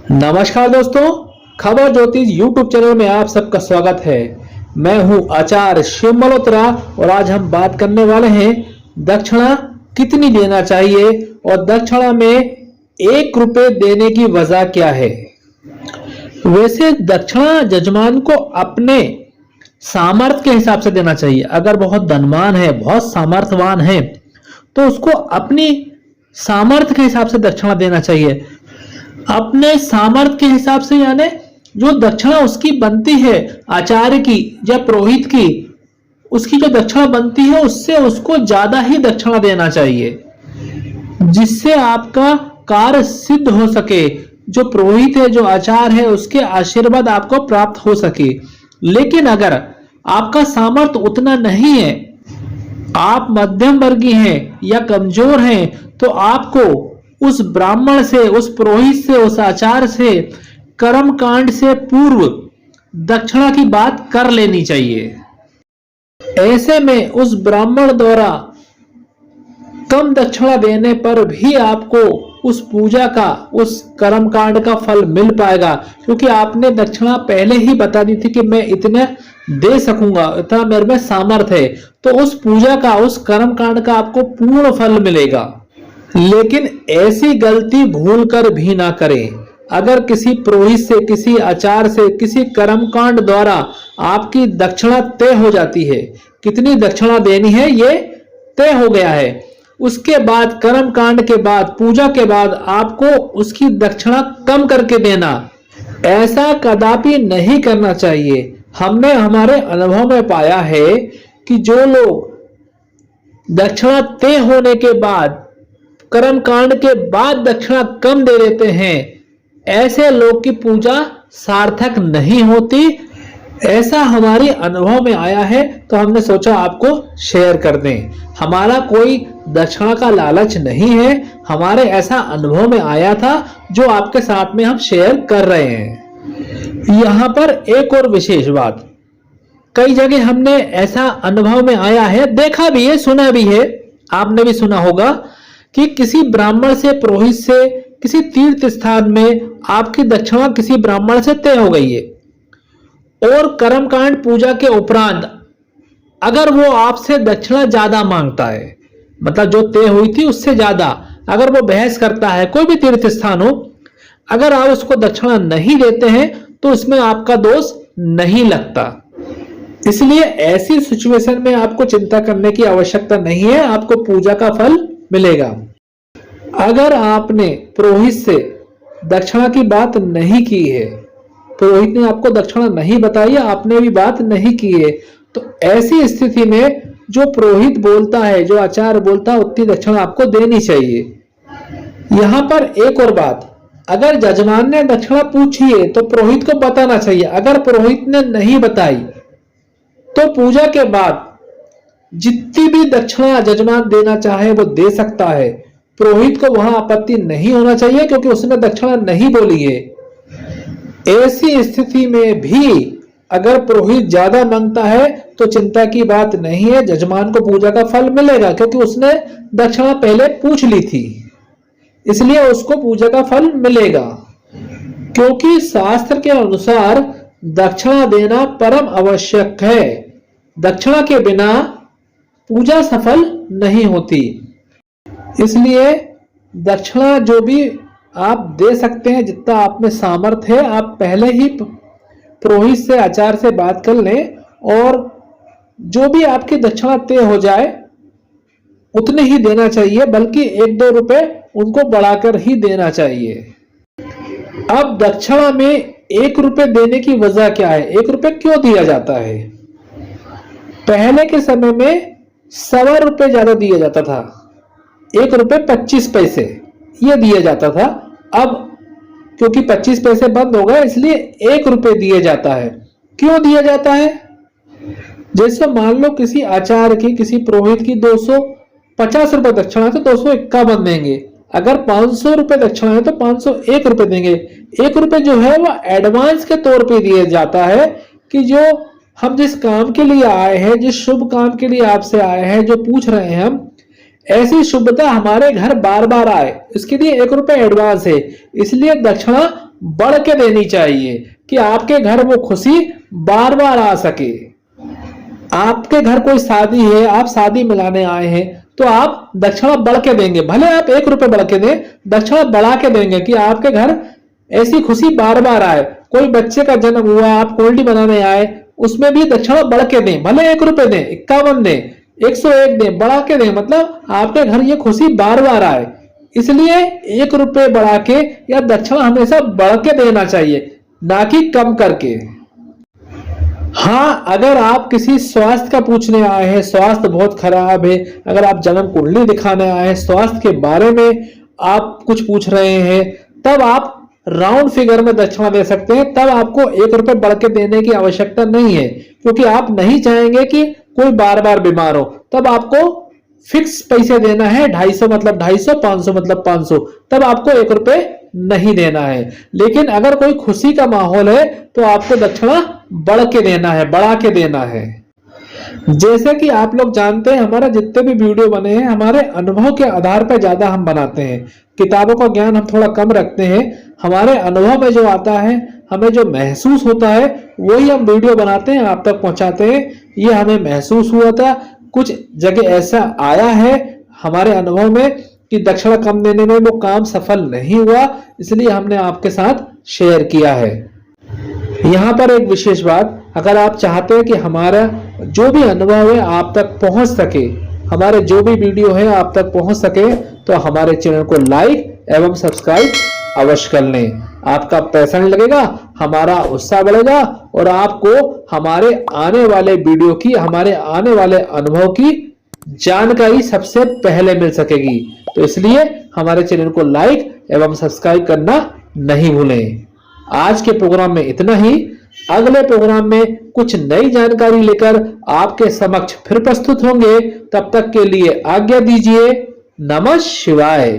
नमस्कार दोस्तों, खबर ज्योतिष यूट्यूब चैनल में आप सबका स्वागत है। मैं हूं आचार्य शिव मल्होत्रा और आज हम बात करने वाले हैं दक्षिणा कितनी देना चाहिए और दक्षिणा में 1 रुपए देने की वजह क्या है। वैसे दक्षिणा जजमान को अपने सामर्थ्य के हिसाब से देना चाहिए। अगर बहुत धनवान है, बहुत सामर्थ्यवान है, तो उसको अपनी सामर्थ्य के हिसाब से दक्षिणा देना चाहिए। अपने सामर्थ्य के हिसाब से, यानी जो दक्षिणा उसकी बनती है आचार्य की या पुरोहित की, उसकी जो दक्षिणा बनती है उससे उसको ज्यादा ही दक्षिणा देना चाहिए, जिससे आपका कार्य सिद्ध हो सके। जो पुरोहित है, जो आचार्य है, उसके आशीर्वाद आपको प्राप्त हो सके। लेकिन अगर आपका सामर्थ्य उतना नहीं है, आप मध्यम वर्गीय हैं या कमजोर हैं, तो आपको उस ब्राह्मण से, उस पुरोहित से, उस आचार्य से कर्म कांड से पूर्व दक्षिणा की बात कर लेनी चाहिए। ऐसे में उस ब्राह्मण द्वारा कम दक्षिणा देने पर भी आपको उस पूजा का, उस कर्म कांड का फल मिल पाएगा, क्योंकि आपने दक्षिणा पहले ही बता दी थी कि मैं इतने दे सकूंगा, इतना मेरे में सामर्थ्य है। तो उस पूजा का, उस कर्म कांड का आपको पूर्ण फल मिलेगा। लेकिन ऐसी गलती भूल कर भी ना करें। अगर किसी पुरोहित से, किसी आचार्य से, किसी कर्मकांड द्वारा आपकी दक्षिणा तय हो जाती है, कितनी दक्षिणा देनी है ये तय हो गया है, उसके बाद कर्मकांड के बाद, पूजा के बाद आपको उसकी दक्षिणा कम करके देना, ऐसा कदापि नहीं करना चाहिए। हमने हमारे अनुभव में पाया है कि जो लोग दक्षिणा तय होने के बाद, कर्म कांड के बाद दक्षिणा कम दे देते हैं, ऐसे लोग की पूजा सार्थक नहीं होती। ऐसा हमारे अनुभव में आया है, तो हमने सोचा आपको शेयर कर दें। हमारा कोई दक्षिणा का लालच नहीं है, हमारे ऐसा अनुभव में आया था जो आपके साथ में हम शेयर कर रहे हैं। यहां पर एक और विशेष बात, कई जगह हमने ऐसा अनुभव में आया है, देखा भी है, सुना भी है, आपने भी सुना होगा कि किसी ब्राह्मण से, पुरोहित से, किसी तीर्थ स्थान में आपकी दक्षिणा किसी ब्राह्मण से तय हो गई है और कर्मकांड पूजा के उपरांत अगर वो आपसे दक्षिणा ज्यादा मांगता है, मतलब जो तय हुई थी उससे ज्यादा अगर वो बहस करता है, कोई भी तीर्थ स्थान हो, अगर आप उसको दक्षिणा नहीं देते हैं तो उसमें आपका दोष नहीं लगता। इसलिए ऐसी सिचुएशन में आपको चिंता करने की आवश्यकता नहीं है, आपको पूजा का फल मिलेगा। अगर आपने पुरोहित से दक्षिणा की बात नहीं की है, पुरोहित ने आपको दक्षिणा नहीं बताई है, आपने भी बात नहीं की है, तो ऐसी स्थिति में जो पुरोहित बोलता है, जो आचार्य बोलता है, उतनी दक्षिणा आपको देनी चाहिए। यहां पर एक और बात, अगर जजमान ने दक्षिणा पूछी है तो पुरोहित को बताना चाहिए। अगर पुरोहित ने नहीं बताई तो पूजा के बाद जितनी भी दक्षिणा जजमान देना चाहे वो दे सकता है, पुरोहित को वहां आपत्ति नहीं होना चाहिए, क्योंकि उसने दक्षिणा नहीं बोली है। ऐसी स्थिति में भी अगर पुरोहित ज्यादा मांगता है तो चिंता की बात नहीं है, जजमान को पूजा का फल मिलेगा, क्योंकि उसने दक्षिणा पहले पूछ ली थी, इसलिए उसको पूजा का फल मिलेगा। क्योंकि शास्त्र के अनुसार दक्षिणा देना परम आवश्यक है। दक्षिणा के बिना पूजा सफल नहीं होती। इसलिए दक्षिणा जो भी आप दे सकते हैं, जितना आप में सामर्थ्य है, आप पहले ही पुरोहित से, आचार्य से बात कर लें और जो भी आपकी दक्षिणा तय हो जाए उतने ही देना चाहिए, बल्कि 1-2 रुपए उनको बढ़ाकर ही देना चाहिए। अब दक्षिणा में 1 रुपए देने की वजह क्या है, 1 रुपए क्यों दिया जाता है? पहले के समय में 1.25 रुपए ज्यादा दिया जाता था, 1 रुपए 25 पैसे ये दिया जाता था। अब क्योंकि 25 पैसे बंद हो गए, इसलिए 1 रुपए दिया जाता है। क्यों दिया जाता है? जैसे मान लो किसी आचार्य की, किसी पुरोहित की 250 रुपए दक्षिणा है तो 251 देंगे। अगर 500 रुपए दक्षिणा है तो 501 रुपए देंगे। 1 रुपए जो है वो एडवांस के तौर पे दिया जाता है कि जो हम जिस काम के लिए आए हैं, जिस शुभ काम के लिए आपसे आए हैं, जो पूछ रहे हैं हम, ऐसी शुभता हमारे घर बार बार आए, इसके लिए 1 रुपए एडवांस है। इसलिए दक्षिणा बढ़ के देनी चाहिए कि आपके घर वो खुशी बार बार आ सके। आपके घर कोई शादी है, आप शादी मिलाने आए हैं, तो आप दक्षिणा बढ़ के देंगे, भले आप 1 रुपए बढ़ के दें, दक्षिणा बढ़ा के देंगे कि आपके घर ऐसी खुशी बार बार आए। कोई बच्चे का जन्म हुआ, आप कोल्डी बनाने आए, उसमें भी दक्षिणा बढ़ के दें, भले 1 रुपए दें, 51 दें, 101 दें, बढ़ा के दें, मतलब आपके घर ये खुशी बार बार आए। इसलिए 1 रुपए बढ़ा के या दक्षिणा हमेशा बढ़ के देना चाहिए, ना कि कम करके। हाँ, अगर आप किसी स्वास्थ्य का पूछने आए हैं, स्वास्थ्य बहुत खराब है, अगर आप जन्म कुंडली दिखाने आए हैं, स्वास्थ्य के बारे में आप कुछ पूछ रहे हैं, तब आप राउंड फिगर में दक्षिणा दे सकते हैं। तब आपको 1 रुपए बढ़ के देने की आवश्यकता नहीं है, क्योंकि आप नहीं चाहेंगे कि कोई बार बार बीमार हो। तब आपको फिक्स पैसे देना है, 250 मतलब 250, 500 मतलब 500, तब आपको 1 रुपए नहीं देना है। लेकिन अगर कोई खुशी का माहौल है तो आपको दक्षिणा बढ़ के देना है, बढ़ा के देना है। जैसे कि आप लोग जानते हैं, हमारा जितने भी वीडियो बने हैं हमारे अनुभव के आधार पर ज्यादा हम बनाते हैं। किताबों का ज्ञान हम थोड़ा कम रखते हैं। हमारे अनुभव में जो आता है, हमें जो महसूस होता है, वही हम वीडियो बनाते हैं, आप तक पहुंचाते हैं। ये हमें महसूस हुआ था, कुछ जगह ऐसा आया है हमारे अनुभव में कि दक्षिणा कम देने में वो काम सफल नहीं हुआ, इसलिए हमने आपके साथ शेयर किया है। यहाँ पर एक विशेष बात, अगर आप चाहते हैं कि हमारा जो भी अनुभव है आप तक पहुंच सके, हमारे जो भी वीडियो है आप तक पहुंच सके, तो हमारे चैनल को लाइक एवं सब्सक्राइब अवश्य कर लें। आपका पैसा नहीं लगेगा, हमारा उत्साह बढ़ेगा और आपको हमारे आने वाले वीडियो की, हमारे आने वाले अनुभव की जानकारी सबसे पहले मिल सकेगी। तो इसलिए हमारे चैनल को लाइक एवं सब्सक्राइब करना नहीं भूलें। आज के प्रोग्राम में इतना ही। अगले प्रोग्राम में कुछ नई जानकारी लेकर आपके समक्ष फिर प्रस्तुत होंगे। तब तक के लिए आज्ञा दीजिए। नमः शिवाय।